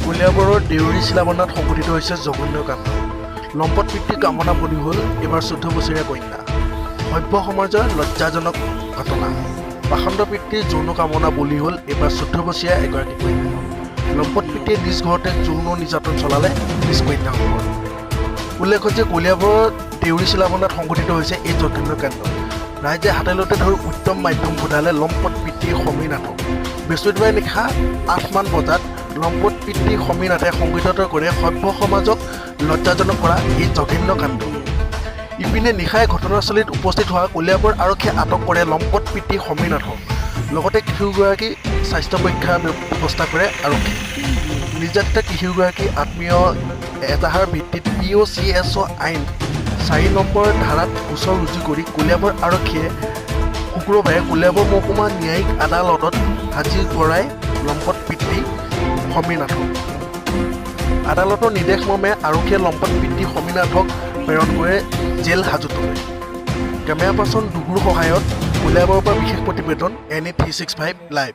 কলিয়াবৰৰ দেউৰী চিলাবন্ধাত সংঘটিত হৈছে জঘন্য কাণ্ড। লম্পট পিতৃৰ কামনা বলি হ'ল এইবাৰ 14 বছৰীয়া কন্যা। সভ্য সমাজৰ লজ্জাজনক ঘটনা। পাখণ্ড পিতৃৰ যৌন কামনা বলি হ'ল এইবাৰ 14 বছৰীয়া এগৰাকী কন্যা। লম্পট পিতৃয়ে নিজ ঘৰতে যৌন নিৰ্যাতন চলালে নিজ কন্যাসকলৰ। উল্লেখ্য যে কলিয়াবৰৰ দেউৰী চিলাবন্ধাত সংঘটিত হৈছে এই জঘন্য কাণ্ড। ৰাইজে হাতেলতে ধৰি উত্তম মাধ্যম ঘটালে লম্পট পিতৃৰ সমীনাথক। বৃহস্পতিবাৰে নিশা 8 মান বজাত লম্পট পিতৃ সমীনাথে সংঘটিত কৰে সভ্য সমাজক লজ্জাজনক কৰা এই জঘন্য কাণ্ড। ইপিনে নিশাই ঘটনাস্থলীত উপস্থিত হোৱা কলিয়াবৰ আৰক্ষীয়ে আটক কৰে লম্পট পিতৃ সমীনাথক। লগতে কিশোৰগৰাকীৰ স্বাস্থ্য পৰীক্ষাৰ ব্যৱস্থা কৰে আৰক্ষীয়ে। নিৰ্যাতিত কিশোৰগৰাকী আত্মীয় এজাহাৰ ভিত্তিত POCSO আইন 4 নম্বৰ ধাৰাত গোচৰ ৰুজু কৰি কলিয়াবৰ আৰক্ষীয়ে শুক্ৰবাৰে কলিয়াবৰ মহকুমা ন্যায়িক আদালতত হাজিৰ কৰাই লম্পট পিতৃ সমীনাথক। আদালতৰ নিৰ্দেশ মৰ্মে আৰক্ষীয়ে লম্পট পিতৃ সমীনাথক প্ৰেৰণ কৰে জেল হাজতলৈ। কেমেৰা পাৰ্চন দুগুৰ সহায়ত কলিয়াবৰৰ পৰা বিশেষ প্ৰতিবেদন NE 365 লাইভ।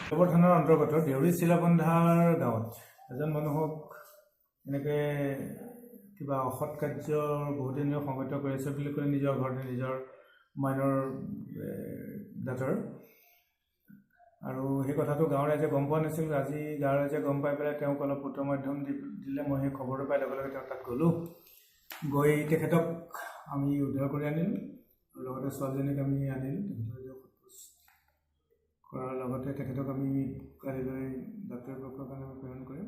কলিয়াবৰ থানাৰ অন্তৰ্গত দেউৰী চিলাবন্ধাৰ গাঁৱত এজন মানুহক এনেকৈ কিবা অসৎ কাৰ্যৰ বহুদিনীয় সংগঠিত কৰি আছে বুলি কৈ নিজৰ ঘৰতে নিজৰ মাইনৰ দাঁতৰ আৰু সেই কথাটো গাঁৱৰ ৰাইজে গম পোৱা নাছিল। আজি গাঁৱৰ ৰাইজে গম পাই পেলাই তেওঁক অলপ পত্ৰ মাধ্যম দিলে। মই সেই খবৰটো পাই লগে লগে তেওঁ তাত গ'লোঁ। গৈ তেখেতক আমি উদ্ধাৰ কৰি আনিলোঁ আৰু লগতে ছোৱালীজনীক আমি আনিলোঁ। কৰাৰ লগতে তেখেতক আমি কালিলৈ ডাক্তৰী পৰীক্ষাৰ কাৰণে প্ৰেৰণ কৰিম।